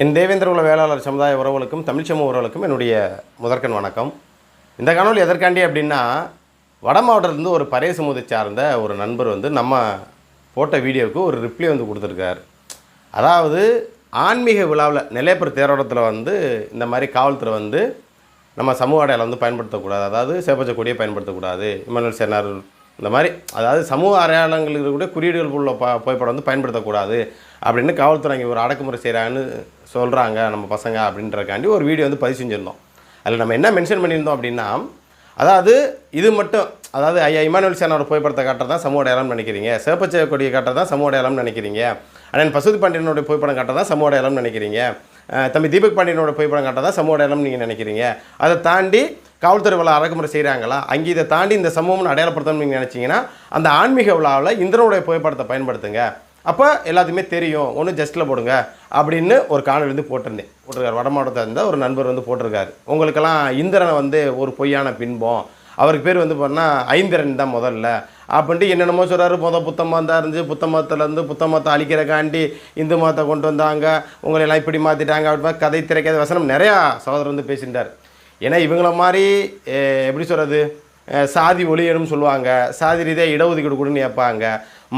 என் தேவேந்திர குல வேளாளர் சமுதாய உறவுகளுக்கும் தமிழ் சமூக உறவுகளுக்கும் என்னுடைய முதற்கண் வணக்கம். இந்த காணொலி எதற்காண்டி அப்படின்னா, வட மாவட்டத்திலேருந்து ஒரு பறைய சமூகத்தை சார்ந்த ஒரு நண்பர் நம்ம போட்ட வீடியோவுக்கு ஒரு ரிப்ளை கொடுத்துருக்கார். அதாவது ஆன்மீக விழாவில் நெல்லையப்பர் தேரோட்டத்தில் இந்த மாதிரி காவல்துறை நம்ம சமூக அடையாளம் பயன்படுத்தக்கூடாது, அதாவது சேப்பச்ச கொடியை பயன்படுத்தக்கூடாது, இமானுவேல் சேனார் இந்த மாதிரி அதாவது சமூக அடையாளங்களுக்கு கூட குறியீடுகள் உள்ள புகைப்படம் பயன்படுத்தக்கூடாது அப்படின்னு காவல்துறை இங்கே ஒரு அடக்குமுறை செய்கிறாங்கன்னு சொல்கிறாங்க நம்ம பசங்க அப்படின்றக்காண்டி ஒரு வீடியோ பதிவு செஞ்சுருந்தோம். அதில் நம்ம என்ன மென்ஷன் பண்ணியிருந்தோம் அப்படின்னா, அதாவது இது மட்டும் அதாவது ஐயா இமானுவேல் சேனாரோட புகைப்படத்தை காட்டுறது தான் சமூக அடையாளம்னு நினைக்கிறீங்க, சேப்பச்ச கொடியை காட்டுறது தான் சமூக அடையாளம்னு நினைக்கிறீங்க, அண்ணன் பசுபதி பாண்டியனோட புகைப்படம் காட்டுறது தான் சமூக அடையாளம்னு நினைக்கிறீங்க, தம்பி தீபக் பாண்டியனோட புகைப்படம் காட்டுறது தான் சமூக அடையாளம்னு நீங்கள் நினைக்கிறீங்க, அதை தாண்டி காவல்துறை விழா அடக்குமுறை செய்கிறாங்களா, அங்கே இதை தாண்டி இந்த சமூகம்னு அடையாளப்படுத்தணும்னு நீங்கள் நினச்சிங்கன்னா அந்த ஆன்மீக விழாவில் இந்திரனுடைய புகைப்படத்தை பயன்படுத்துங்க, அப்போ எல்லாத்துக்குமே தெரியும், ஒன்று ஜஸ்ட்டில் போடுங்க அப்படின்னு ஒரு காணொலி போட்டிருக்கார். வட மாவட்டத்தில் இருந்தால் ஒரு நண்பர் போட்டிருக்காரு. உங்களுக்கெல்லாம் இந்திரனை ஒரு பொய்யான பின்பம், அவருக்கு பேர் பார்த்தீங்கன்னா ஐந்திரன் தான் முதல்ல அப்படின்ட்டு என்னென்னமோ சொல்கிறாரு. புத்த மதம் இருந்துச்சு, புத்த மதத்துலேருந்து புத்த மதத்தை அழிக்கிறக்காண்டி இந்து மதத்தை கொண்டு வந்தாங்க, உங்களெல்லாம் இப்படி மாற்றிட்டாங்க அப்படி கதை திரைக்காத வசனம் நிறையா சகோதரர் பேசிட்டார். ஏன்னா இவங்கள மாதிரி எப்படி சொல்கிறது, சாதி ஒழியணும்னு சொல்லுவாங்க, சாதி ரீதியாக இடஒதுக்கீடு கொடுன்னு கேட்பாங்க,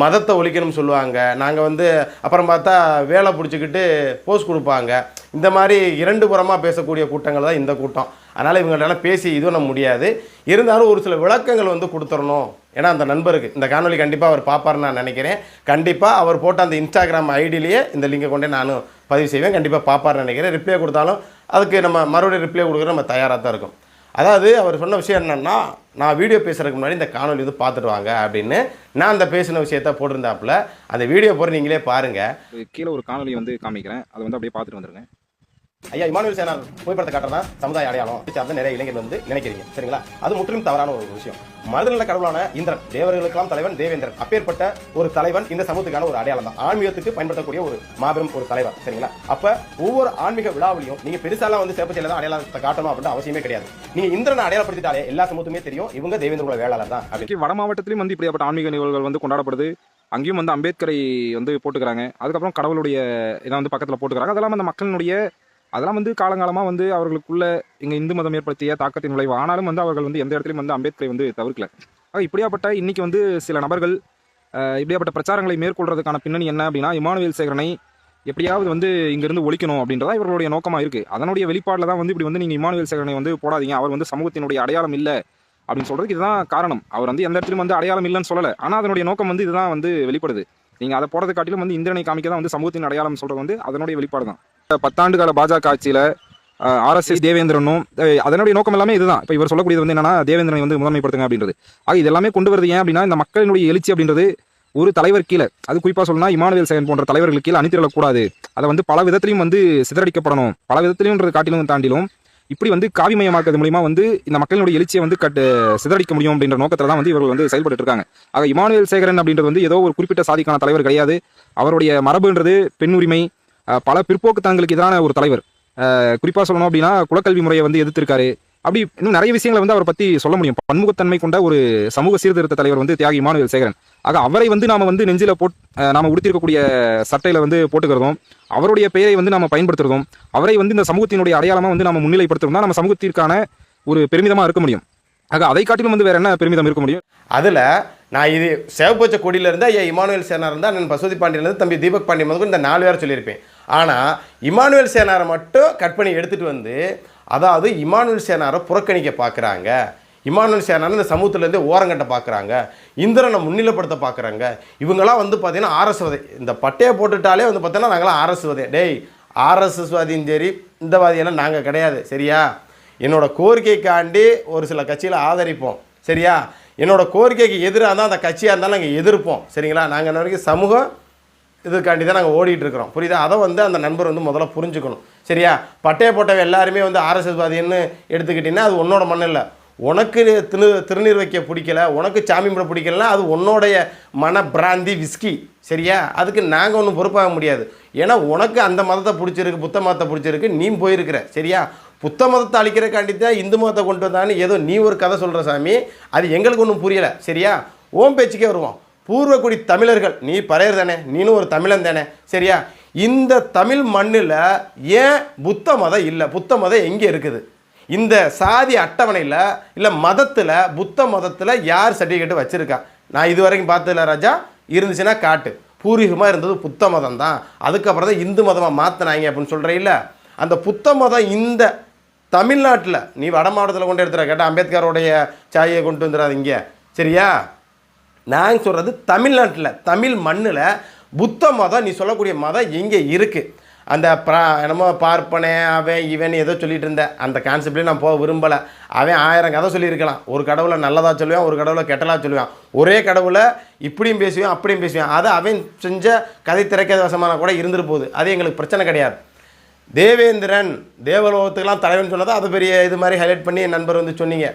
மதத்தை ஒழிக்கணும்னு சொல்லுவாங்க, நாங்கள் அப்புறம் பார்த்தா வேலை பிடிச்சிக்கிட்டு போஸ்ட் கொடுப்பாங்க. இந்த மாதிரி இரண்டு புறமாக பேசக்கூடிய கூட்டங்கள் தான் இந்த கூட்டம். அதனால் இவங்கள்ட்டெல்லாம் பேசி இதுவும் நம்ம முடியாது. இருந்தாலும் ஒரு சில விளக்கங்கள் கொடுத்துடணும். ஏன்னா அந்த நண்பருக்கு இந்த காணொலி கண்டிப்பாக அவர் பார்ப்பார்னு நான் நினைக்கிறேன். கண்டிப்பாக அவர் போட்ட அந்த இன்ஸ்டாகிராம் ஐடியிலேயே இந்த லிங்கை கொண்டே நானும் பதிவு செய்வேன். கண்டிப்பாக பார்ப்பார்னு நினைக்கிறேன். ரிப்ளை கொடுத்தாலும் அதுக்கு நம்ம மறுபடியும் ரிப்ளை கொடுக்குற நம்ம தயாராக தான் இருக்கும். அதாவது அவர் சொன்ன விஷயம் என்னென்னா, நான் வீடியோ பேசுகிறதுக்கு முன்னாடி இந்த காணொலி பார்த்துட்டு வாங்க அப்படின்னு நான் அந்த பேசின விஷயத்த போட்டிருந்தாப்புல. அந்த வீடியோ போகிற நீங்களே பாருங்கள். கீழே ஒரு காணொலி காமிக்கிறேன், அதை அப்படியே பார்த்துட்டு வந்துருங்க. ஐயா இமானுவேல் சேனார் புகைப்படத்தை காட்டுறதா சமுதாய அடையாளம் சார்ந்த நிறைய இளைஞர்கள் நினைக்கிறீங்க, சரிங்களா? அது முற்றிலும் தவறான ஒரு விஷயம். மனிதநல கடவுளான இந்திரன், தேவர்களுக்கெல்லாம் தலைவன் தேவேந்திரன், அப்பேற்பட்ட ஒரு தலைவன் இந்த சமூகத்துக்கான ஒரு அடையாளம் தான், ஆன்மீகத்துக்கு பயன்படுத்தக்கூடிய ஒரு மாபெரும் ஒரு தலைவர், சரிங்களா? அப்ப ஒவ்வொரு ஆன்மீக விழாவிலையும் நீங்க பெருசாலாம் சேப்பச்சையில தான் அடையாளத்தை காட்டணும் அப்படின்னு அவசியமே கிடையாது. நீங்க இந்திரனை அடையாளப்படுத்திட்டாலே எல்லா சமூகத்துமே தெரியும் இவங்க தேவேந்திர குல வேளாளர் தான். அப்படி வட மாவட்டத்திலும் இப்படியாப்பட்ட ஆன்மீக நிகழ்வுகள் கொண்டாடப்படுது. அங்கேயும் அம்பேத்கரை போட்டுக்கிறாங்க, அதுக்கப்புறம் கடவுளுடைய இதை பக்கத்தில் போட்டுக்கிறாங்க. அதெல்லாம் அந்த மக்களுடைய அதெல்லாம் காலங்காலமாக அவர்களுக்குள்ள எங்கள் இந்து மதம் ஏற்படுத்திய தாக்கத்தின் விளைவு. ஆனாலும் அவர்கள் எந்த இடத்துலையும் அம்பேத்கரை தவிர்க்கல. இப்படியாப்பட்ட இன்னைக்கு சில நபர்கள் இப்படியாப்பட்ட பிரச்சாரங்களை மேற்கொள்றதுக்கான பின்னணி என்ன அப்படின்னா, இமானுவேல் சேகரனை எப்படியாவது இங்கிருந்து ஒழிக்கணும் அப்படின்றதா இவர்களுடைய நோக்கமாக இருக்குது. அதனுடைய வெளிப்பாடில் தான் இப்படி நீங்கள் இமானுவேல் சேகரனை போடாதீங்க, அவர் சமூகத்தினுடைய அடையாளம் இல்லை அப்படின்னு சொல்கிறதுக்கு இதுதான் காரணம். அவர் எந்த இடத்துலையும் அடையாளம் இல்லைன்னு சொல்லலை, ஆனால் அதனுடைய நோக்கம் இதுதான் வெளிப்படுது. நீங்கள் அதை போடுறது காட்டிலும் இந்திரனை காமிக்க தான் சமூகத்தின் அடையாளம் சொல்கிறது அதனுடைய வெளிப்பாடு தான். 10 ஆண்டு கால பாஜக ஆட்சியில் RSS தேவேந்திரனும் அதனுடைய நோக்கம் எல்லாமே இதுதான். இப்போ இவர் சொல்லக்கூடியது என்னன்னா, தேவேந்திரனை முதன்மைப்படுத்துங்க அப்படின்றது. இது எல்லாமே கொண்டு வருது ஏன் அப்படின்னா, இந்த மக்களினுடைய எழுச்சி அப்படின்றது ஒரு தலைவர் கீழே, அது குறிப்பாக சொல்லணும்னா இமானுவேல் சேகரன் போன்ற தலைவர்களுக்கு கீழே அணிதிரளக்கூடாது, அதை பல விதத்திலையும் சிதறடிக்கப்படணும், பல விதத்திலையும் காட்டிலும் தாண்டிலும் இப்படி காவிமயமாக்குறது மூலியமா இந்த மக்களினுடைய எழுச்சியை சிதறடிக்க முடியும் அப்படின்ற நோக்கத்தில் தான் இவர்கள் செயல்பட்டு இருக்காங்க. ஆக இமானுவேல் சேகரன் அப்படின்றது ஏதோ ஒரு குறிப்பிட்ட சாதிக்கான தலைவர் கிடையாது. அவருடைய மரபுன்றது பெண் உரிமை, பல பிற்போக்குத்தனங்களுக்கு எதிரான ஒரு தலைவர். குறிப்பாக சொல்லணும் அப்படின்னா குலக்கல்வி முறையை எதிர்த்திருக்காரு. அப்படி இன்னும் நிறைய விஷயங்களை அவரை பற்றி சொல்ல முடியும். பன்முகத்தன்மை கொண்ட ஒரு சமூக சீர்திருத்த தலைவர் தியாகி இமானுவேல் சேகரன். ஆக அவரை நாம நெஞ்சில நாம உடுத்திருக்கக்கூடிய சட்டையில போட்டுக்கிறதும், அவருடைய பெயரை நாம பயன்படுத்துறதும், அவரை இந்த சமூகத்தினுடைய அடையாளமா நாம முன்னிலைப்படுத்துறதும் தான் நம்ம சமூகத்திற்கான ஒரு பெருமிதமா இருக்க முடியும். ஆக அதை காட்டிலும் வேற என்ன பெருமிதம் இருக்க முடியும்? அதுல நான் இது சேவப்பச்ச கொடியில இருந்தா ஐயா இமானுவேல் சேனார் இருந்தா அண்ணன் பசுபதி பாண்டியன் இருந்து தம்பி தீபக் பாண்டியன் முதல் இந்த 4 பேர் சொல்லியிருப்பேன். ஆனால் இமானுவேல் சேனாரை மட்டும் கட் பண்ணி எடுத்துகிட்டு அதாவது இமானுவேல் சேனாரை புறக்கணிக்க பார்க்குறாங்க, இமானுவேல் சேனார் இந்த சமூகத்திலேருந்து ஓரங்கட்ட பார்க்குறாங்க, இந்திரனை முன்னிலைப்படுத்த பார்க்குறாங்க. இவங்கெல்லாம் பார்த்தீங்கன்னா RSS இந்த பட்டையை போட்டுட்டாலே பார்த்தீங்கன்னா நாங்களாம் RSS டேய் RSS வாதியும் சரி இந்த வாதியெல்லாம் நாங்கள் கிடையாது, சரியா? என்னோட கோரிக்கைக்காண்டி ஒரு சில கட்சியில் ஆதரிப்போம், சரியா? என்னோட கோரிக்கைக்கு எதிராக இருந்தால் அந்த கட்சியாக இருந்தாலும் நாங்கள் எதிர்ப்போம், சரிங்களா? நாங்கள் இன்ன வரைக்கும் சமூகம் இதுக்காண்டி தான் நாங்கள் ஓடிட்டு இருக்கிறோம், புரியுதா? அதை அந்த நண்பர் முதல்ல புரிஞ்சுக்கணும், சரியா? பட்டையை போட்டவை எல்லாருமே RSS வாதின்னு எடுத்துக்கிட்டீங்கன்னா அது உன்னோட மண் இல்லை. உனக்கு திருநீர் வைக்க பிடிக்கல, உனக்கு சாமி கும்பிட பிடிக்கலன்னா அது உன்னோடைய மன பிராந்தி விஸ்கி, சரியா? அதுக்கு நாங்கள் ஒன்றும் பொறுப்பாக முடியாது. ஏன்னா உனக்கு அந்த மதத்தை பிடிச்சிருக்கு, புத்த மதத்தை பிடிச்சிருக்கு, நீ போயிருக்கிற, சரியா? புத்த மதத்தை அழிக்கிறக்காண்டி தான் இந்து மதத்தை கொண்டு வந்தான்னு ஏதோ நீ ஒரு கதை சொல்கிற சாமி, அது எங்களுக்கு ஒன்றும் புரியலை, சரியா? ஓம் பேச்சுக்கே வருவோம். பூர்வக்குடி தமிழர்கள், நீ பறையர் தானே, நீனும் ஒரு தமிழன் தானே, சரியா? இந்த தமிழ் மண்ணில் ஏன் புத்த மதம் இல்லை? புத்த மதம் எங்கே இருக்குது? இந்த சாதி அட்டவணையில் இல்லை மதத்தில், புத்த மதத்தில் யார் சர்டிஃபிகேட் வச்சுருக்கா? நான் இது வரைக்கும் பார்த்ததில்ல ராஜா. இருந்துச்சுன்னா காட்டு. பூர்வீகமாக இருந்தது புத்த மதம் தான், அதுக்கப்புறம் தான் இந்து மதமாக மாற்றினாங்க அப்படின்னு சொல்கிறீல்ல. அந்த புத்த மதம் இந்த தமிழ்நாட்டில், நீ வட மாவட்டத்தில் கொண்டு எடுத்துகிற கேட்டால் அம்பேத்கரோடைய சாயை கொண்டு வந்துடாதீங்க, சரியா? நான் சொல்கிறது தமிழ்நாட்டில், தமிழ் மண்ணில் புத்த மதம், நீ சொல்லக்கூடிய மதம் எங்கே இருக்குது? அந்த என்னமோ பார்ப்பனே அவன் இவன் ஏதோ சொல்லிட்டு இருந்தேன், அந்த கான்செப்ட்லேயும் நான் போக விரும்பலை. அவன் 1000 கதை சொல்லியிருக்கலாம். ஒரு கடவுளை நல்லதாக சொல்லுவான், ஒரு கடவுளை கெட்டலாக சொல்லுவான். ஒரே கடவுளை இப்படியும் பேசுவான் அப்படியும் பேசுவான். அது அவன் செஞ்ச கதை திரைக்கதை வசமான கூட இருந்துட்டு போகுது. அது எங்களுக்கு பிரச்சனை கிடையாது. தேவேந்திரன் தேவலோகத்துக்கெல்லாம் தலைவன் சொன்னதை அது பெரிய இது மாதிரி ஹைலைட் பண்ணி என் நண்பர் வந்து சொன்னீங்க.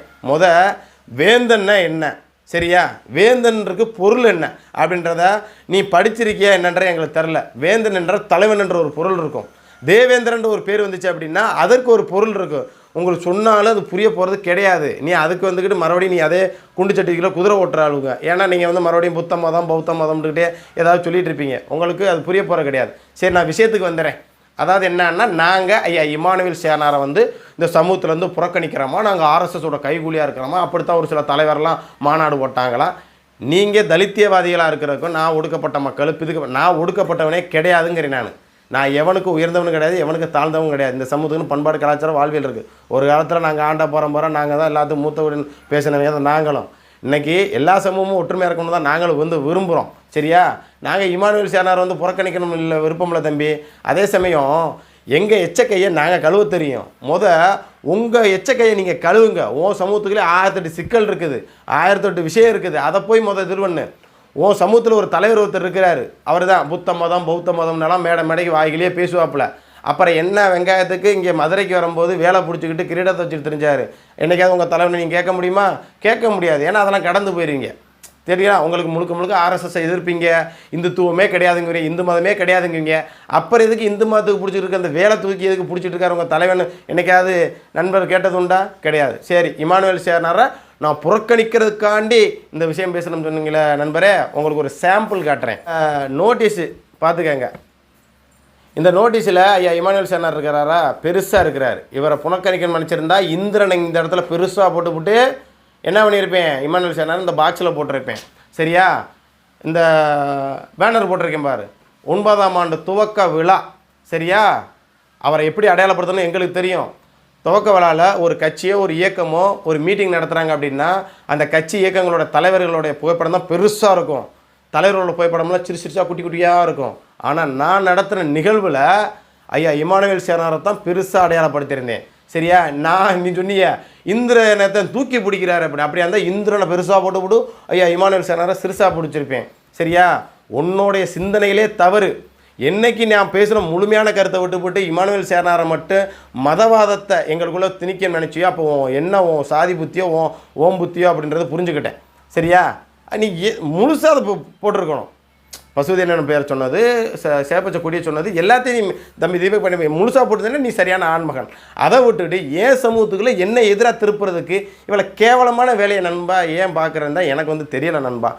வேந்தன்னா என்ன, சரியா? வேந்தன்றது பொருள் என்ன அப்படின்றத நீ படிச்சிருக்கியா என்னன்ற எங்களுக்கு தெரில. வேந்தன் என்ற தலைவன் என்ற ஒரு பொருள் இருக்கும். தேவேந்திரன்ற ஒரு பேர் வந்துச்சு அப்படின்னா அதற்கு ஒரு பொருள் இருக்கும். உங்களுக்கு சொன்னாலும் அது புரிய போகிறது கிடையாது. நீ அதுக்கு வந்துக்கிட்டு மறுபடியும் நீ அதே குண்டு சட்டிக்குள்ள குதிரை ஓட்டுறாளுங்க. ஏன்னா நீங்கள் வந்து மறுபடியும் புத்த மதம் பௌத்த மதம்கிட்டே ஏதாவது சொல்லிட்டு இருப்பீங்க. உங்களுக்கு அது புரிய போகிறது கிடையாது. சரி, நான் விஷயத்துக்கு வந்துடுறேன். அதாவது என்னன்னா, நாங்கள் ஐயா இமானுவேல் சேனாரை வந்து இந்த சமூகத்துலேருந்து புறக்கணிக்கிறோமா, நாங்கள் ஆர்எஸ்எஸோட கைகூலியாக இருக்கிறோமா, அப்படித்தான் ஒரு சில தலைவரெல்லாம் மாநாடு போட்டாங்களாம். நீங்கள் தலித்தியவாதிகளாக இருக்கிறதுக்கும் நான் ஒடுக்கப்பட்ட மக்கள் நான் ஒடுக்கப்பட்டவனே கிடையாதுங்கிறேன். நான் எவனுக்கு உயர்ந்தவனும் கிடையாது, எவனுக்கு தாழ்ந்தவனும் கிடையாது. இந்த சமூகத்துக்குன்னு பண்பாடு கலாச்சாரம் வாழ்வியல் இருக்குது. ஒரு காலத்தில் நாங்கள் ஆண்ட போகிறோம், நாங்கள் தான் எல்லாத்துக்கும் மூத்தவுடன் பேசினவங்க தான் நாங்களும். இன்றைக்கி எல்லா சமூகமும் ஒற்றுமையாக இருக்கணும் தான் நாங்களும் வந்து விரும்புகிறோம், சரியா? நாங்கள் இமானுவேல் சேனார் வந்து புறக்கணிக்கணும் இல்லை, விருப்பம் இல்லை தம்பி. அதே சமயம் எங்கள் எச்சக்கையை நாங்கள் கழுவ தெரியும். உங்கள் எச்சக்கையை நீங்கள் கழுவுங்க. உன் சமூகத்துக்குள்ளே 1008 சிக்கல் இருக்குது, 1008 விஷயம் இருக்குது. அதை போய் திருவண்ணு உன் சமூகத்தில் ஒரு தலைவர் ஒருத்தர் இருக்கிறாரு. அவர் தான் புத்த மதம் பௌத்த மதம்னாலாம் மேடைக்கு வாய்கிலேயே பேசுவாப்புல. அப்புறம் என்ன வெங்காயத்துக்கு இங்கே மதுரைக்கு வரும்போது வேலை பிடிச்சிக்கிட்டு கிரீடத்தை வச்சுட்டு தெரிஞ்சார். என்றைக்காவது உங்கள் தலைவனை நீங்கள் கேட்க முடியுமா? கேட்க முடியாது. ஏன்னா அதெல்லாம் கடந்து போயிருவீங்க, தெரியா? உங்களுக்கு முழுக்க ஆர்எஸ்எஸ் எதிர்ப்பீங்க. இந்துத்துவமே கிடையாதுங்க, இந்து மதமே கிடையாதுங்க. அப்புறம் எதுக்கு இந்து மதத்துக்கு பிடிச்சிட்டு இருக்க அந்த வேலை தூக்கி எதுக்கு பிடிச்சிட்டு இருக்காரு உங்கள் தலைவன்? என்னைக்காவது நண்பர் கேட்டது உண்டா? கிடையாது. சரி, இமானுவேல் சேனாரை நான் புறக்கணிக்கிறதுக்காண்டி இந்த விஷயம் பேசணும்னு சொன்னீங்களே நண்பரே, உங்களுக்கு ஒரு சாம்பிள் காட்டுறேன். நோட்டீஸு பார்த்துக்கங்க. இந்த நோட்டீஸில் ஐயா இமானுவேல் சேனார் இருக்கிறாரா, பெருசாக இருக்கிறார். இவரை புறக்கணிக்கணும்னு நினச்சிருந்தா இந்திரனை இந்த இடத்துல பெருசாக போட்டு என்ன பண்ணியிருப்பேன், இமானுவேல் சேனார் இந்த பாக்ஸில் போட்டிருப்பேன், சரியா? இந்த பேனர் போட்டிருக்கேன் பாரு, 9ஆம் ஆண்டு துவக்க விழா, சரியா? அவரை எப்படி அடையாளப்படுத்தணும் எங்களுக்கு தெரியும். துவக்க விழாவில் ஒரு கட்சியோ ஒரு இயக்கமோ ஒரு மீட்டிங் நடத்துகிறாங்க அப்படின்னா அந்த கட்சி இயக்கங்களோட தலைவர்களுடைய புகைப்படம் தான் பெருசாக இருக்கும். தலைவர்களோட புகைப்படம்லாம் சிறுசாக குட்டியாக இருக்கும். ஆனால் நான் நடத்துகிற நிகழ்வில் ஐயா இமானுவேல் சேனாரை தான் பெருசாக அடையாளப்படுத்தியிருந்தேன், சரியா? நீ சொன்னீங்க இந்திரனை தூக்கி பிடிக்கிறாரு அப்படியா இருந்தால் இந்திரனை பெருசாக போட்டு ஐயா இமானுவேல் சேனாரை சிறுசாக பிடிச்சிருப்பேன், சரியா? உன்னுடைய சிந்தனையிலே தவறு. என்னைக்கு நான் பேசுகிற முழுமையான கருத்தை விட்டு இமானுவேல் சேனாரை மட்டும் மதவாதத்தை எங்களுக்குள்ளே திணிக்க நினச்சியோ, அப்போ என்ன உன் சாதி புத்தியோ ஓம் புத்தியோ அப்படின்றத புரிஞ்சுக்கிட்டேன், சரியா? நீ முழுசாக அதை போட்டிருக்கணும். பசுதேனன் பேர் சொன்னது, சேப்பச்ச கொடியை சொன்னது எல்லாத்தையும் தம்பி தீபக் பண்ணி முழுசாக போட்டுதானே நீ சரியான ஆண்மகன். அதை விட்டுட்டு ஏன் சமூகத்துக்குள்ளே என்ன எதிராக திருப்புறதுக்கு இவ்வளோ கேவலமான வேலையை நண்பா ஏன் பார்க்குறேன்னு தான் எனக்கு வந்து தெரியலை நண்பா,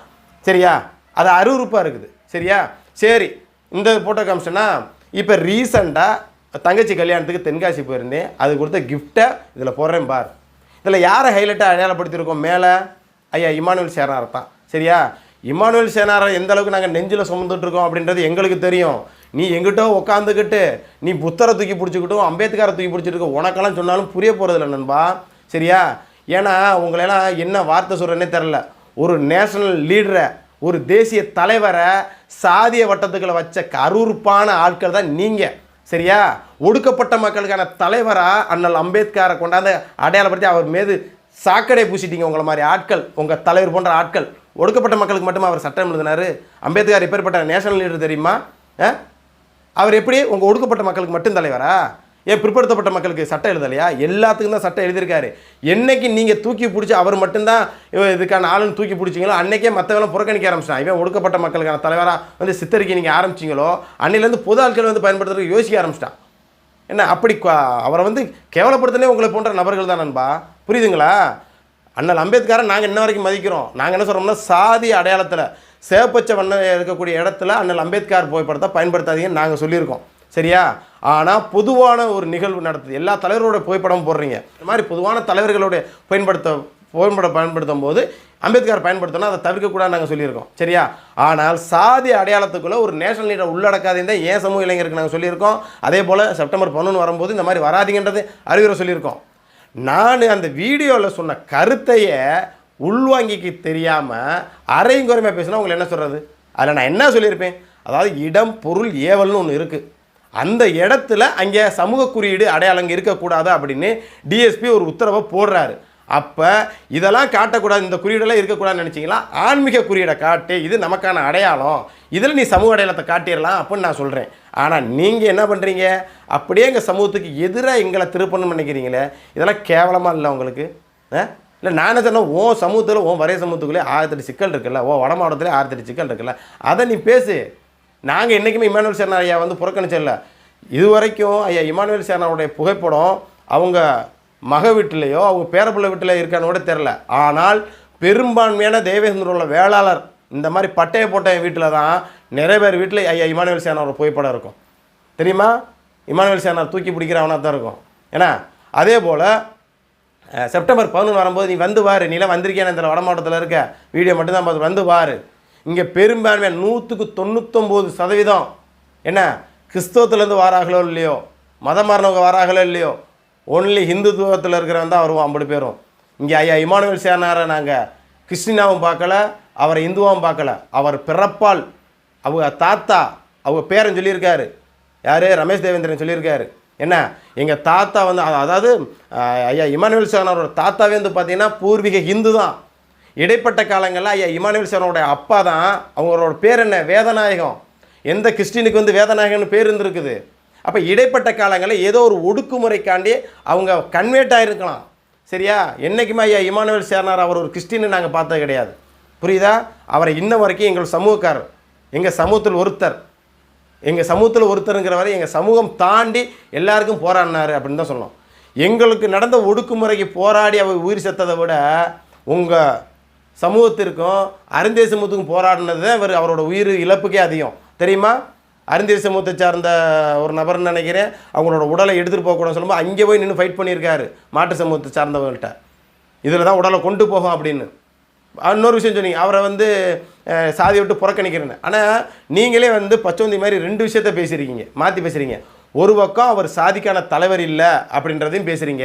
சரியா? அது அருவருப்பாக இருக்குது, சரியா? சரி, இந்த போட்டோ காமிச்சேன்னா இப்போ ரீசண்டாக தங்கச்சி கல்யாணத்துக்கு தென்காசி போயிருந்தேன். அது கொடுத்த கிஃப்டை இதில் போடுறேன் பார். இதில் யாரை ஹைலைட்டாக அடையாளப்படுத்தியிருக்கோம்? மேலே ஐயா இமானுவேல் சேனாரை தான், சரியா? இமானுவேல் சேனாரை எந்த அளவுக்கு நாங்கள் நெஞ்சில் சுமந்துட்டுருக்கோம் அப்படின்றது எங்களுக்கு தெரியும். நீ எங்கிட்ட உட்காந்துக்கிட்டு நீ புத்தரை தூக்கி பிடிச்சிக்கிட்டும் அம்பேத்கரை தூக்கி பிடிச்சிட்டு உனக்கெல்லாம் சொன்னாலும் புரிய போகிறதில்ல நண்பா, சரியா? ஏன்னா உங்களெல்லாம் என்ன வார்த்தை சொல்கிறேன்னே தெரில. ஒரு நேஷனல் லீடரை, ஒரு தேசிய தலைவரை சாதிய வட்டத்துக்களை வச்ச கரூர்ப்பான ஆட்கள் தான் நீங்கள், சரியா? ஒடுக்கப்பட்ட மக்களுக்கான தலைவராக அண்ணல் அம்பேத்கரை கொண்டாந்து அடையாளப்படுத்தி அவர் மீது சாக்கடை பூசிட்டீங்க. உங்களை மாதிரி ஆட்கள், உங்கள் தலைவர் போன்ற ஆட்கள். ஒடுக்கப்பட்ட மக்களுக்கு மட்டுமா அவர் சட்டம் எழுதினார்? அம்பேத்கர் எப்பேற்பட்ட நேஷனல் லீடர் தெரியுமா? அவர் எப்படி உங்கள் ஒடுக்கப்பட்ட மக்களுக்கு மட்டும் தலைவரா? ஏன் பிற்படுத்தப்பட்ட மக்களுக்கு சட்டம் எழுதலையா? எல்லாத்துக்கும் தான் சட்டம் எழுதியிருக்காரு. என்னைக்கு நீங்கள் தூக்கி பிடிச்சி அவர் மட்டும்தான் இதுக்கான ஆளுன்னு தூக்கி பிடிச்சிங்களோ அன்றைக்கே மற்றவெல்லாம் புறக்கணிக்க ஆரம்பிச்சிட்டான். இவன் ஒடுக்கப்பட்ட மக்களுக்கான தலைவராக வந்து சித்தரிக்க நீங்கள் ஆரம்பிச்சிங்களோ அன்னிலேருந்து பொது ஆட்கள் வந்து பயன்படுத்துறதுக்கு யோசிக்க ஆரம்பிச்சிட்டான். என்ன அப்படி அவரை வந்து கேவலப்படுத்தினே உங்களை போன்ற நபர்கள் தான் நண்பா, புரியுதுங்களா? அண்ணல் அம்பேத்கரை நாங்கள் இன்ன வரைக்கும் மதிக்கிறோம். நாங்கள் என்ன சொல்கிறோம்னா சாதி அடையாளத்தில் சேப்பச்ச வண்ணம் இருக்கக்கூடிய இடத்துல அண்ணல் அம்பேத்கர் புகைப்படத்தை பயன்படுத்தாதீங்கன்னு நாங்கள் சொல்லியிருக்கோம். சரியா? ஆனால் பொதுவான ஒரு நிகழ்வு நடத்துது, எல்லா தலைவரோட புகைப்படம் போடுறீங்க. இந்த மாதிரி பொதுவான தலைவர்களுடைய பயன்படுத்தும் போது அம்பேத்கர் பயன்படுத்தினா அதை தவிர்க்கக்கூடாது நாங்கள் சொல்லியிருக்கோம். சரியா? ஆனால் சாதி அடையாளத்துக்குள்ளே ஒரு நேஷனல் லீடர் உள்ளடக்காதீங்க ஏன் சமூக இளைஞருக்கு நாங்கள் சொல்லியிருக்கோம். அதே போல் செப்டம்பர் 11 வரும்போது இந்த மாதிரி வராதிங்கன்றது அறிவுரை சொல்லியிருக்கோம். நான் அந்த வீடியோவில் சொன்ன கருத்தையே உள்வாங்கிக்கு தெரியாமல் அரைங்குறைமையாக பேசினா உங்களை என்ன சொல்கிறது? அதில் நான் என்ன சொல்லியிருப்பேன்? அதாவது இடம் பொருள் ஏவல்னு ஒன்று இருக்குது. அந்த இடத்துல அங்கே சமூக குறியீடு அடையாளங்க இருக்கக்கூடாது அப்படின்னு டிஎஸ்பி ஒரு உத்தரவை போடுறாரு. அப்போ இதெல்லாம் காட்டக்கூடாது, இந்த குறியீடெல்லாம் இருக்கக்கூடாதுன்னு நினச்சிங்களா? ஆன்மீக குறியீடை காட்டு, இது நமக்கான அடையாளம், இதில் நீ சமூக அடையாளத்தை காட்டிடலாம் அப்படின்னு நான் சொல்கிறேன். ஆனால் நீங்கள் என்ன பண்ணுறீங்க? அப்படியே எங்கள் சமூகத்துக்கு எதிராக எங்களை திருப்பணும்னு நினைக்கிறீங்களே, இதெல்லாம் கேவலமாக இல்லை உங்களுக்கு? இல்லை நானே சொன்னேன், ஓ சமூகத்தில் ஓ வரைய சமூகத்துக்குள்ளே 1008 சிக்கல் இருக்குல்ல, ஓ வட மாவட்டத்துலேயே 1008 சிக்கல் இருக்குல்ல, அதை நீ பேசு. நாங்கள் என்றைக்குமே இமானுவேல் சேனா ஐயா புறக்கணிச்சிடல. இது வரைக்கும் ஐயா இமானுவேல் சேனாவுடைய புகைப்படம் அவங்க மக வீட்டிலையோ அவங்க பேரப்பிள்ளை வீட்டில் இருக்கான்னு கூட தெரில. ஆனால் பெரும்பான்மையான தேவேந்திர உள்ள வேளாளர் இந்த மாதிரி பட்டைய போட்ட வீட்டில் தான் நிறைய பேர் வீட்டில் ஐயா இமானுவேல் சேனாவோட புகைப்படம் இருக்கும். தெரியுமா? இமானுவேல் சேனா தூக்கி பிடிக்கிறவனாக தான் இருக்கும். ஏன்னா அதே போல் செப்டம்பர் 11 வரும்போது நீ வந்து வாரு, நீலாம் வந்திருக்கேன் இந்த வட மாவட்டத்தில் இருக்க வீடியோ மட்டும்தான் பார்த்து வந்து வாரு. இங்கே பெரும்பான்மையாக 100% என்ன கிறிஸ்தவத்துலேருந்து வாராங்களோ இல்லையோ, மதம் மாறினவங்க வாராங்களோ இல்லையோ, ஒன்லி ஹிந்துத்துவத்தில் இருக்கிறவன் தான் வருவோம் 50 பேரும். இங்கே ஐயா இமானுவேல் சேனாரை நாங்கள் கிறிஸ்டினாவும் பார்க்கல, அவரை இந்துவாவும் பார்க்கல. அவர் பிறப்பால் அவங்க தாத்தா அவங்க பேரன் சொல்லியிருக்காரு. யார்? ரமேஷ் தேவேந்திரன் சொல்லியிருக்காரு. என்ன எங்கள் தாத்தா அதாவது ஐயா இமானுவேல் சேனாரோட தாத்தாவே பார்த்தீங்கன்னா பூர்வீக ஹிந்து தான். இடைப்பட்ட காலங்களில் ஐயா இமானுவேல் சேனாரோட அப்பா தான், அவங்களோட பேர் என்ன? வேதநாயகம். எந்த கிறிஸ்டினுக்கு வேதநாயகம்னு பேர் இருந்திருக்குது. அப்போ இடைப்பட்ட காலங்களில் ஏதோ ஒரு ஒடுக்குமுறைக்காண்டி அவங்க கன்வெர்ட் ஆகிருக்கலாம். சரியா? என்றைக்குமே ஐயா இமானுவேல் சேனார் அவர் ஒரு கிறிஸ்டின்னு நாங்கள் பார்த்தது கிடையாது. புரியுதா? அவரை இன்ன வரைக்கும் எங்கள் சமூகக்காரர், எங்கள் சமூகத்தில் ஒருத்தருங்கிற வரை எங்கள் சமூகம் தாண்டி எல்லாருக்கும் போராடினார் அப்படின்னு தான் சொல்லணும். எங்களுக்கு நடந்த ஒடுக்குமுறைக்கு போராடி அவர் உயிர் செத்ததை விட உங்கள் சமூகத்திற்கும் அருந்தே சமூகத்துக்கும் போராடினது தான் அவரோட உயிர் இழப்புக்கே அதிகம். தெரியுமா? அருந்தே சமூகத்தை சார்ந்த ஒரு நபர்னு நினைக்கிறேன், அவங்களோட உடலை எடுத்துகிட்டு போகக்கூடாதுன்னு சொல்லும்போது அங்கே போய் நின்று ஃபைட் பண்ணியிருக்காரு மாட்டு சமூகத்தை சார்ந்தவங்கள்ட்ட. இதில் தான் உடலை கொண்டு போகும் அப்படின்னு. இன்னொரு விஷயம் சொன்னீங்க, அவரை சாதியை விட்டு புறக்கணிக்கிறேன்னு. ஆனால் நீங்களே பச்சோந்தி மாதிரி 2 விஷயத்த பேசுகிறீங்க, மாற்றி பேசுகிறீங்க. ஒரு பக்கம் அவர் சாதிக்கான தலைவர் இல்லை அப்படின்றதையும் பேசுகிறீங்க,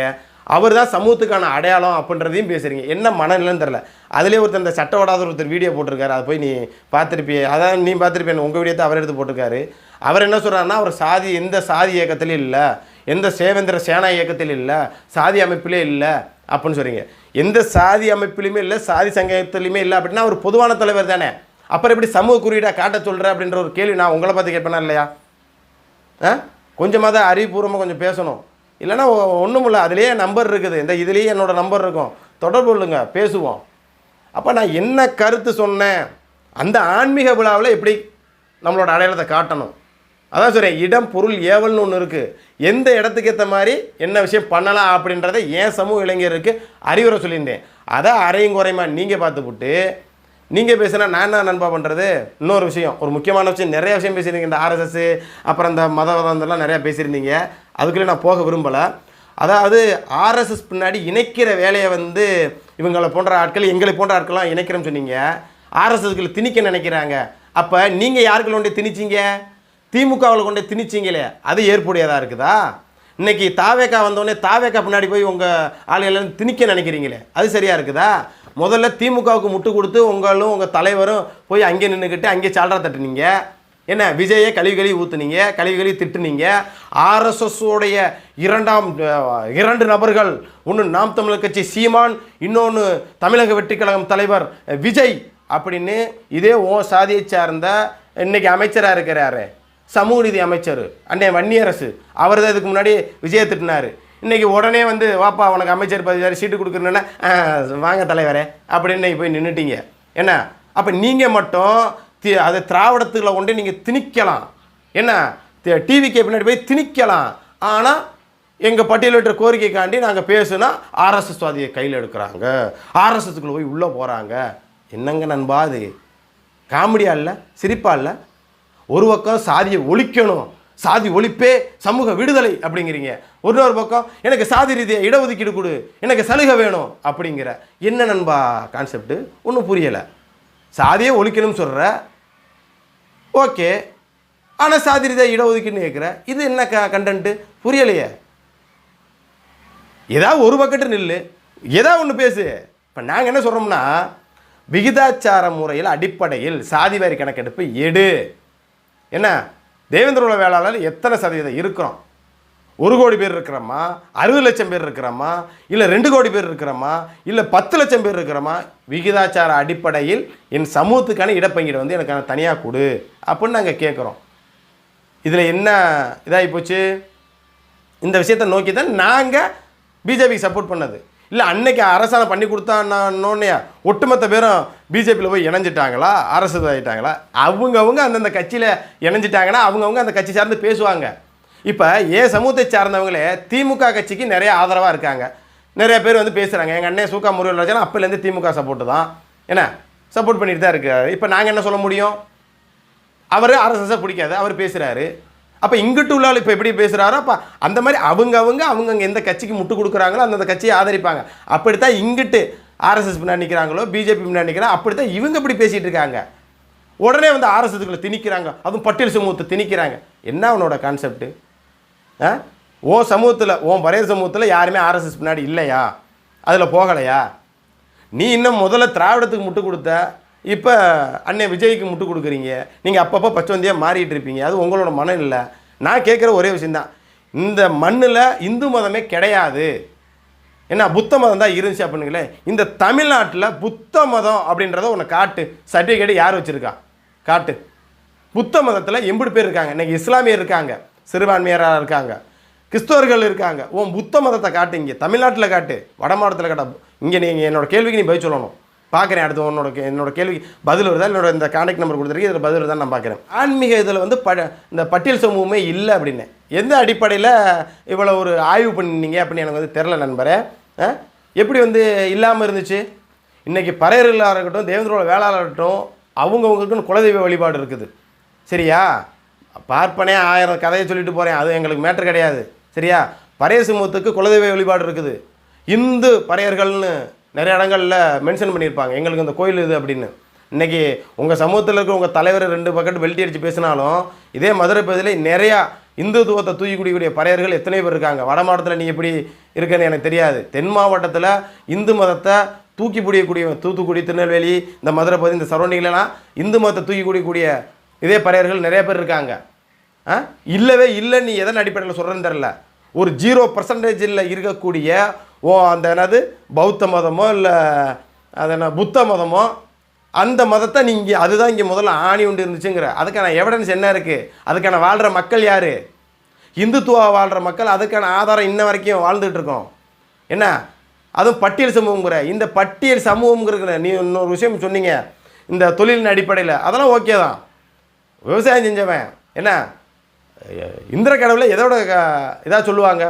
அவர் தான் சமூகத்துக்கான அடையாளம் அப்படின்றதையும் பேசுகிறீங்க. என்ன மனநிலைன்னு தெரில. அதிலே ஒருத்தர் இந்த சட்ட ஒருத்தர் வீடியோ போட்டிருக்காரு, அதை போய் நீ பார்த்துருப்பிய, அதான் நீ பார்த்துருப்பேன், உங்கள் வீடியோ தான் அவர் எடுத்து போட்டிருக்காரு. அவர் என்ன சொல்கிறாருன்னா, அவர் எந்த சாதி இயக்கத்திலையும் இல்லை, எந்த சேவேந்திர சேனா இயக்கத்திலும் இல்லை, சாதி அமைப்பிலே இல்லை அப்படின்னு சொல்கிறீங்க. எந்த சாதி அமைப்பிலுமே இல்லை, சாதி சங்கத்திலையுமே இல்லை அப்படின்னா அவர் பொதுவான தலைவர் தானே. அப்புறம் எப்படி சமூக குறியீடாக காட்ட சொல்கிற அப்படின்ற ஒரு கேள்வி நான் உங்களை பார்த்து கேட்பேனா இல்லையா? கொஞ்சமாக தான் அறிவுபூர்வமாக கொஞ்சம் பேசணும். இல்லைன்னா ஒன்றும் இல்லை, அதுலேயே நம்பர் இருக்குது, இந்த இதுலேயே என்னோடய நம்பர் இருக்கும், தொடர்பு கொள்ளுங்க, பேசுவோம். அப்போ நான் என்ன கருத்து சொன்னேன், அந்த ஆன்மீக விழாவில் எப்படி நம்மளோட அடையாளத்தை காட்டணும், அதான் சொல்கிறேன். இடம் பொருள் ஏவல்னு ஒன்று இருக்குது. எந்த இடத்துக்கு ஏற்ற மாதிரி என்ன விஷயம் பண்ணலாம் அப்படின்றத ஏன் சமூக இளைஞருக்கு அறிவுரை சொல்லியிருந்தேன். அதை அரையும் குறையுமா நீங்கள் பார்த்துப்புட்டு நீங்கள் பேசுனா நான் என்ன நண்பா பண்ணுறது? இன்னொரு விஷயம், ஒரு முக்கியமான விஷயம், நிறைய விஷயம் பேசியிருந்தீங்க. இந்த ஆர்எஸ்எஸ் அப்புறம் இந்த மதவாதம்லாம் நிறையா பேசியிருந்தீங்க, அதுக்குள்ளே நான் போக விரும்பலை. அதாவது ஆர்எஸ்எஸ் பின்னாடி இணைக்கிற வேலையை இவங்களை போன்ற ஆட்கள், எங்களை போன்ற ஆட்கள்லாம் இணைக்கிறேன்னு சொன்னீங்க. ஆர்எஸ்எஸ்களை திணிக்க நினைக்கிறாங்க. அப்போ நீங்கள் யாருக்களை கொண்டே திணிச்சிங்க? திமுகவில் கொண்டே திணிச்சிங்களே, அது ஏற்புடையதாக இருக்குதா? இன்றைக்கி தாவேக்கா வந்தோடனே தாவேக்கா பின்னாடி போய் உங்கள் ஆளுகளை திணிக்க நினைக்கிறீங்களே, அது சரியாக இருக்குதா? முதல்ல திமுகவுக்கு முட்டு கொடுத்து உங்களும் உங்கள் தலைவரும் போய் அங்கே நின்றுக்கிட்டு அங்கே சால்ரா தட்டுனீங்க. என்ன விஜயை கழுவி ஊற்றுனீங்க, கழுவி திட்டுனீங்க. ஆர்எஸ்எஸ்ஸோடைய 2 நபர்கள், ஒன்று நாம் தமிழர் கட்சி சீமான், இன்னொன்று தமிழக வெற்றி கழகம் தலைவர் விஜய் அப்படின்னு இதே சாதியை சார்ந்த இன்றைக்கி அமைச்சராக இருக்கிறாரு, சமூக நீதி அமைச்சர் அண்ணே வன்னியரசு, அவர் தான் இதுக்கு முன்னாடி விஜயை திட்டினார். இன்றைக்கி உடனே வாப்பா உனக்கு அமைச்சர் பதவி சீட்டு கொடுக்குறேன்னா வாங்க தலைவரே அப்படின்னு போய் நின்றுட்டீங்க. என்ன அப்போ நீங்கள் மட்டும் அதை திராவிடத்துக்களை கொண்டு நீங்கள் திணிக்கலாம், என்ன டிவிக்கு பின்னாடி போய் திணிக்கலாம். ஆனால் எங்கள் பட்டியலிட்ட கோரிக்கைக்காண்டி நாங்கள் பேசுனா ஆர்எஸ்எஸ் வாதியை கையில் எடுக்கிறாங்க, ஆர்எஸ்எஸ்க்குள்ளே போய் உள்ளே போகிறாங்க. என்னங்க நண்பா அது? காமெடியா இல்லை, சிரிப்பா இல்லை. ஒரு பக்கம் சாதியை ஒழிக்கணும், சாதி ஒழிப்பே சமூக விடுதலை அப்படிங்கிறீங்க. இன்னொரு பக்கம் எனக்கு சாதி ரீதியாக இடஒதுக்கீடு கொடு, எனக்கு சலுகை வேணும் அப்படிங்கிற. என்ன நண்பா கான்செப்ட்? ஒன்றும் புரியலை. சாதியை ஒழிக்கணும்னு சொல்கிற, ஓகே, ஆனால் சாதி ரீதியாக இடஒதுக்கீடுன்னு கேட்குற. இது என்ன கண்டென்ட்டு புரியலையே. ஏதாவது ஒரு பக்கெட்டு நில்லு, ஏதாவது ஒன்று பேசு. இப்போ நாங்கள் என்ன சொல்கிறோம்னா, விகிதாச்சார முறையில் அடிப்படையில் சாதி வாரி கணக்கெடுப்பு எடு. என்ன தேவேந்திர குல வேளாளர் எத்தனை சதவீதம் இருக்கிறோம்? 1 கோடி பேர் இருக்கிறோமா, 60 லட்சம் பேர் இருக்கிறோமா, இல்லை 2 கோடி பேர் இருக்கிறோமா, இல்லை 10 லட்சம் பேர் இருக்கிறோமா? விகிதாச்சார அடிப்படையில் என் சமூகத்துக்கான இடப்பங்கீடு வந்து எனக்கு தனியாக கொடு அப்படின்னு நாங்கள் கேட்குறோம். இதில் என்ன இதாகி போச்சு? இந்த விஷயத்தை நோக்கி தான் நாங்கள் பிஜேபிக்கு சப்போர்ட் பண்ணது. இல்லை அன்னைக்கு அரசாணை பண்ணி கொடுத்தான்னே ஒட்டுமொத்த பேரும் பிஜேபியில் போய் இணைஞ்சிட்டாங்களா, அரசு ஆகிட்டாங்களா? அவங்கவுங்க அந்தந்த கட்சியில் இணைஞ்சிட்டாங்கன்னா அவங்கவுங்க அந்த கட்சி சார்ந்து பேசுவாங்க. இப்போ ஏன் சமூகத்தை சார்ந்தவங்களே திமுக கட்சிக்கு நிறைய ஆதரவாக இருக்காங்க. நிறைய பேர் வந்து பேசுகிறாங்க. எங்கள் அண்ணன் சூக்கா முருகன் ராஜன் அப்போலேருந்து திமுக சப்போர்ட்டு தான், என்ன சப்போர்ட் பண்ணிட்டு தான் இருக்காரு. இப்போ நாங்கள் என்ன சொல்ல முடியும்? அவர் ஆர்எஸ்எஸ்ஸை பிடிக்காது, அவர் பேசுகிறாரு. அப்போ இங்கிட்டு உள்ளால் இப்போ எப்படி பேசுகிறாரோ அப்போ அந்த மாதிரி அவங்கவுங்க எந்த கட்சிக்கு முட்டு கொடுக்குறாங்களோ அந்தந்த கட்சியை ஆதரிப்பாங்க. அப்படித்தான் இங்கிட்டு ஆர்எஸ்எஸ் பின்னாடி நிற்கிறாங்களோ, பிஜேபி பின்னாடி நிற்கிறாங்க, அப்படித்தான் இவங்க இப்படி பேசிகிட்டு இருக்காங்க. உடனே வந்து ஆர்எஸ்எஸ்க்குள்ளே திணிக்கிறாங்க, அதுவும் பட்டியல் சமூகத்தை திணிக்கிறாங்க. என்ன அவனோட கான்செப்ட்டு? ஓ சமூகத்தில், ஓ பரையர் சமூகத்தில் யாருமே ஆர்எஸ்எஸ் பின்னாடி இல்லையா? அதில் போகலையா? நீ இன்னும் முதல்ல திராவிடத்துக்கு முட்டு கொடுத்த, இப்போ அண்ணன் விஜய்க்கு முட்டு கொடுக்குறீங்க. நீங்கள் அப்பப்போ பச்சவந்தியாக மாறிட்டு இருப்பீங்க. அது உங்களோட மனம் இல்லை. நான் கேட்குற ஒரே விஷயந்தான், இந்த மண்ணில் இந்து மதமே கிடையாது, என்ன புத்த மதம் தான் இருந்துச்சு அப்படிங்களே. இந்த தமிழ்நாட்டில் புத்த மதம் அப்படின்றத உன்னை காட்டு. சர்டிஃபிகேட் யார் வச்சுருக்கா? காட்டு. புத்த மதத்தில் எம்பது பேர் இருக்காங்க? இன்றைக்கி இஸ்லாமியர் இருக்காங்க, சிறுபான்மையராக இருக்காங்க, கிறிஸ்தவர்கள் இருக்காங்க. உன் புத்த மதத்தை காட்டு. இங்கே தமிழ்நாட்டில் காட்டு, வட மாவட்டத்தில் காட்ட. இங்கே நீங்கள் என்னோட கேள்விக்கு நீ பதில் சொல்லணும். பார்க்குறேன். அடுத்து என்னோட கேள்விக்கு பதில் வருதா, என்னோட இந்த கான்டாக்ட் நம்பர் கொடுத்துருக்கு, இதில் பதில் வருதான் நான் பார்க்குறேன். ஆன்மீக இதில் வந்து இந்த பட்டியல் சமூகமே இல்லை அப்படின்னு எந்த அடிப்படையில் இவ்வளோ ஒரு ஆய்வு பண்ணினீங்க அப்படின்னு எனக்கு வந்து தெரில நண்பரே. எப்படி வந்து இல்லாமல் இருந்துச்சு? இன்றைக்கி பறையர்களாக இருக்கட்டும், தேவேந்திர குல வேளாளர் இருக்கட்டும், அவங்கவுங்களுக்குன்னு குலதெய்வ வழிபாடு இருக்குது. சரியா? பார்ப்பனே 1000 கதையை சொல்லிட்டு போகிறேன், அது எங்களுக்கு மேட்ரு கிடையாது. சரியா? பறையர் சமூகத்துக்கு குலதெய்வ வழிபாடு இருக்குது. இந்து பறையர்கள்னு நிறைய இடங்களில் மென்ஷன் பண்ணியிருப்பாங்க, எங்களுக்கு இந்த கோயில் இது அப்படின்னு. இன்றைக்கி உங்கள் சமூகத்தில் இருக்கிற உங்கள் தலைவர் 2 பக்கெட் பெல்ட்டி அடித்து பேசினாலும் இதே மதுரை பகுதியில் நிறையா இந்துத்துவத்தை தூக்கி குடிக்கக்கூடிய பறையர்கள் எத்தனை பேர் இருக்காங்க. வட மாவட்டத்தில் நீ எப்படி இருக்குன்னு எனக்கு தெரியாது. தென் மாவட்டத்தில் இந்து மதத்தை தூக்கி பிடிக்கக்கூடிய தூத்துக்குடி, திருநெல்வேலி, இந்த மதுரை பகுதி, இந்த சரௌண்டிங்லாம் இந்து மதத்தை தூக்கி குடிக்கக்கூடிய இதே பறையர்கள் நிறைய பேர் இருக்காங்க. இல்லவே இல்லை. நீ எதன் அடிப்படையில் சொல்கிறேன்னு தெரில. ஒரு 0% இருக்கக்கூடிய அந்த என்னது பௌத்த மதமோ இல்லை அது என்ன புத்த மதமோ, அந்த மதத்தை நீங்கள் அதுதான் இங்கே முதல்ல ஆணி உண்டு இருந்துச்சுங்கிற. அதுக்கான எவிடன்ஸ் என்ன இருக்குது? அதுக்கான வாழ்கிற மக்கள் யார்? இந்துத்துவா வாழ்கிற மக்கள். அதுக்கான ஆதாரம் இன்ன வரைக்கும் வாழ்ந்துகிட்டு இருக்கோம். என்ன அதுவும் பட்டியல் சமூகங்கிற. இந்த பட்டியல் சமூகங்கிற நீ இன்னொரு விஷயம் சொன்னீங்க, இந்த தொழிலின் அடிப்படையில், அதெல்லாம் ஓகே தான். விவசாயம் செஞ்சவன் என்ன இந்திர கடவுளை எதோட இதாக சொல்லுவாங்க?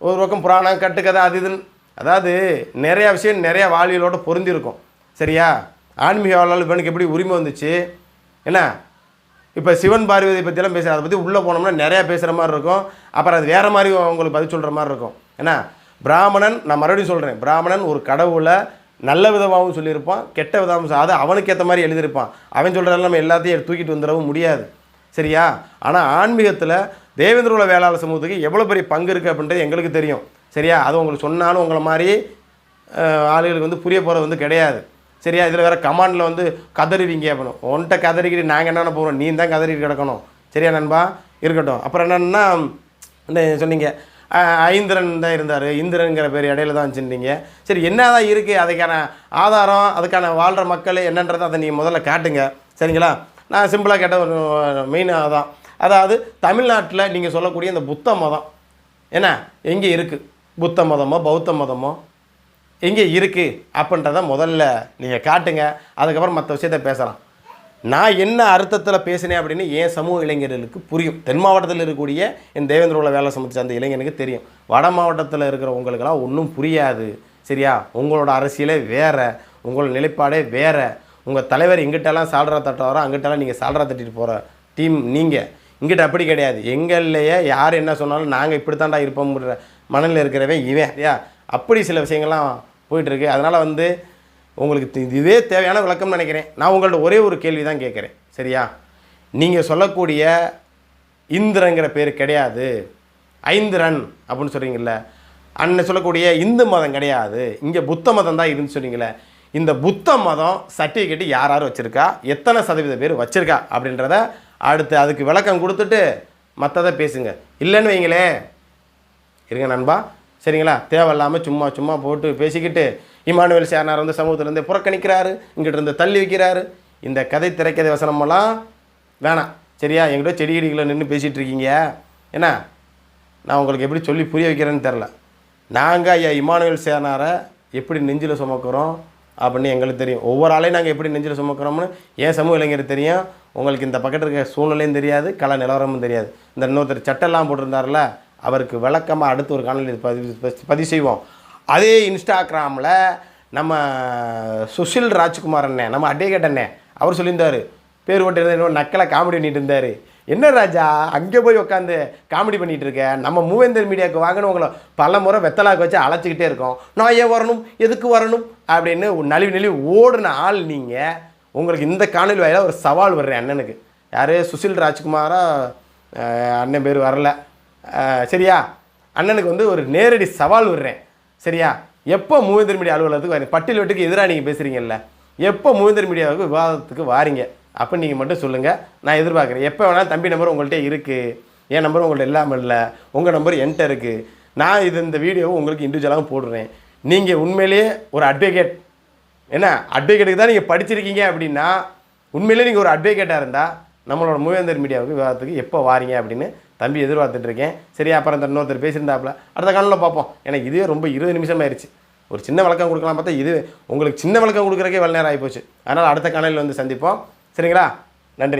ஒரு பக்கம் புராணம், கட்டுக்கதை, அது இதுன்னு, அதாவது நிறையா விஷயம் நிறையா வாழ்வியலோடு பொருந்திருக்கும். சரியா? ஆன்மீக வாழ்வில் இவனுக்கு எப்படி உரிமை வந்துச்சு? என்ன இப்போ சிவன் பார்வதியை பற்றியெல்லாம் பேசுகிற, அதை பற்றி உள்ளே போனோம்னா நிறையா பேசுகிற மாதிரி இருக்கும். அப்புறம் அது வேறு மாதிரி அவங்களுக்கு பதில் சொல்கிற மாதிரி இருக்கும். ஏன்னா பிராமணன், நான் மறுபடியும் சொல்கிறேன், பிராமணன் ஒரு கடவுளை நல்ல விதமாகவும் சொல்லியிருப்பான், கெட்ட விதமாகவும், அது அவனுக்கு ஏற்ற மாதிரி எழுதியிருப்பான். அவன் சொல்கிறதெல்லாம் நம்ம எல்லாத்தையும் தூக்கிட்டு வந்துடவும் முடியாது. சரியா? ஆனால் ஆன்மீகத்தில் தேவேந்திர குல வேளாளர் சமூகத்துக்கு எவ்வளோ பெரிய பங்கு இருக்குது அப்படின்றது எங்களுக்கு தெரியும். சரியா? அது உங்களுக்கு சொன்னாலும் உங்களை மாதிரி ஆளுகளுக்கு வந்து புரிய போகிறது வந்து கிடையாது. சரியா? இதில் வேறு கமாண்டில் வந்து கதறிவிங்க அப்படின்னு. ஒன்ட்ட கதறிக்கிட்டு நாங்கள் என்னென்ன போகிறோம், நீ தான் கதறிட்டு கிடக்கணும். சரியா நண்பா? இருக்கட்டும். அப்புறம் என்னென்னா சொன்னீங்க ஐந்திரன் தான் இருந்தார், இந்திரனுங்கிற பேர் இடையில தான் வச்சுருந்தீங்க. சரி, என்ன தான் இருக்குது? அதுக்கான ஆதாரம், அதுக்கான வாழ்கிற மக்கள் என்னன்றதை அதை நீங்கள் முதல்ல காட்டுங்க. சரிங்களா? நான் சிம்பிளாக கேட்ட ஒரு மெயினாக தான், அதாவது தமிழ்நாட்டில் நீங்கள் சொல்லக்கூடிய இந்த புத்த மதம் என்ன எங்கே இருக்குது? புத்த மதமோ பௌத்த மதமோ எங்கே இருக்குது அப்படின்றத முதல்ல நீங்கள் காட்டுங்க. அதுக்கப்புறம் மற்ற விஷயத்த பேசலாம். நான் என்ன அர்த்தத்தில் பேசினேன் அப்படின்னு என் சமூக இளைஞர்களுக்கு புரியும். தென் மாவட்டத்தில் இருக்கக்கூடிய என் தேவேந்திர குல வேலை சமூகத்தை அந்த இளைஞனுக்கு தெரியும். வட மாவட்டத்தில் இருக்கிற உங்களுக்கெல்லாம் ஒன்றும் புரியாது. சரியா? உங்களோட அரசியலே வேறு, உங்களோட நிலைப்பாடே வேறு. உங்கள் தலைவர் எங்கிட்டலாம் சால்ரா தட்டுவாரோ அங்கிட்டலாம் நீங்கள் சால்ரா தட்டிட்டு போகிற டீம் நீங்கள். இங்கிட்ட அப்படி கிடையாது. எங்கள்லையே யார் என்ன சொன்னாலும் நாங்கள் இப்படி தாண்டா இருப்போம்ன்ற மனநிலை இருக்கிறவன் இவன் யா. அப்படி சில விஷயங்கள்லாம் போயிட்டுருக்கு. அதனால் வந்து உங்களுக்கு இதுவே தேவையான விளக்கம்னு நினைக்கிறேன். நான் உங்கள்ட்ட ஒரே ஒரு கேள்வி தான் கேட்குறேன், சரியா? நீங்கள் சொல்லக்கூடிய இந்திரங்கிற பேர் கிடையாது, ஐந்திரன் அப்படின்னு சொல்கிறீங்கள, அண்ணன் சொல்லக்கூடிய இந்து மதம் கிடையாது, இங்கே புத்த மதம் தான் இருந்து சொன்னீங்களே, இந்த புத்த மதம் சர்டிஃபிகேட்டு யார் யார் வச்சுருக்கா, எத்தனை சதவீத பேர் வச்சுருக்கா அப்படின்றத அடுத்து அதுக்கு விளக்கம் கொடுத்துட்டு மற்றதை பேசுங்க. இல்லைன்னு வைங்களே, இருங்க நண்பா, சரிங்களா? தேவையில்லாமல் சும்மா சும்மா போட்டு பேசிக்கிட்டு இமானுவேல் சேனார் வந்து சமூகத்திலேருந்து புறக்கணிக்கிறாரு, இங்கிட்ட இருந்து தள்ளி வைக்கிறாரு. இந்த கதை திரைக்கதை வசனமெல்லாம் வேணாம், சரியா? எங்கிட்ட செடி செடிகளை நின்று பேசிகிட்டு இருக்கீங்க. ஏன்னா நான் உங்களுக்கு எப்படி சொல்லி புரிய வைக்கிறேன்னு தெரில. நாங்கள் ஐயா இமானுவேல் சேனாரை எப்படி நெஞ்சில் சுமக்கிறோம் அப்படின்னு எங்களுக்கு தெரியும். ஒவ்வொரு ஆளையும் நாங்கள் எப்படி நெஞ்சில் சுமக்கிறோம்னு என் சமூக இளைஞர் தெரியும். உங்களுக்கு இந்த பக்கத்தில் இருக்க சூழ்நிலையும் தெரியாது, கள நிலவரமும் தெரியாது. இந்த இன்னொருத்தர் சட்டெல்லாம் போட்டிருந்தார்ல, அவருக்கு விளக்கமாக அடுத்து ஒரு காணொலி பதிவு செய்வோம். அதே இன்ஸ்டாகிராமில் நம்ம சுஷில் ராஜ்குமார் அண்ணன், நம்ம அட்வொகேட் அண்ணன், அவர் சொல்லியிருந்தார், பேர் போட்டு இன்னொரு நக்கலை காமெடி பண்ணிட்டு இருந்தார். என்ன ராஜா அங்கே போய் உட்காந்து காமெடி பண்ணிகிட்டு இருக்கேன், நம்ம மூவேந்தர் மீடியாவுக்கு வாங்கணும் உங்களை பல முறை வெத்தலாக்கு வச்சு அழைச்சிக்கிட்டே இருக்கோம், நான் ஏன் வரணும், எதுக்கு வரணும் அப்படின்னு நழுவி நழுவி ஓடுன ஆள் நீங்கள். உங்களுக்கு இந்த காணொலி வாயிலாக ஒரு சவால் வர்றேன் அண்ணனுக்கு. யார்? சுஷில் ராஜ்குமாரா அண்ணன் பேர் வரல, சரியா? அண்ணனுக்கு வந்து ஒரு நேரடி சவால் விடுறேன், சரியா? எப்போ மூவேந்தர் மீடியா அலுவலகத்துக்கு வரீங்க? பட்டியல் வெட்டுக்கு எதிராக நீங்கள் பேசுகிறீங்கல்ல, எப்போ மூவேந்தர் மீடியாவுக்கு விவாதத்துக்கு வாரீங்க அப்படின்னு நீங்கள் மட்டும் சொல்லுங்கள், நான் எதிர்பார்க்குறேன். எப்போ வேணாலும் தம்பி நம்பர் உங்கள்கிட்ட இருக்குது, என் நம்பர் உங்கள்கிட்ட இல்லாமல் இல்லை, உங்கள் நம்பர் என்கிட்ட இருக்குது. நான் இந்த வீடியோவை உங்களுக்கு இண்டிவிஜுவலாகவும் போடுறேன். நீங்கள் உண்மையிலேயே ஒரு அட்வொகேட், என்ன அட்வொகேட்டுக்கு தான் நீங்கள் படிச்சிருக்கீங்க அப்படின்னா, உண்மையிலே நீங்கள் ஒரு அட்வொகேட்டாக இருந்தால் நம்மளோட மூவேந்தர் மீடியாவுக்கு விவாதத்துக்கு எப்போ வாரீங்க அப்படின்னு தம்பி எதிர்பார்த்துட்ருக்கேன், சரியா? அப்புறம் இந்த இன்னொருத்தர் பேசியிருந்தாப்புல அடுத்த காலையில் பார்ப்போம். எனக்கு இதுவே ரொம்ப 20 நிமிஷம் ஆயிடுச்சு. ஒரு சின்ன விளக்கம் கொடுக்கலாம் பார்த்தா இது உங்களுக்கு சின்ன விளக்கம் கொடுக்குறக்கே வேலை நேரம் ஆகிப்போச்சு. அதனால் அடுத்த காலையில் வந்து சந்திப்போம், சரிங்களா? நன்றி.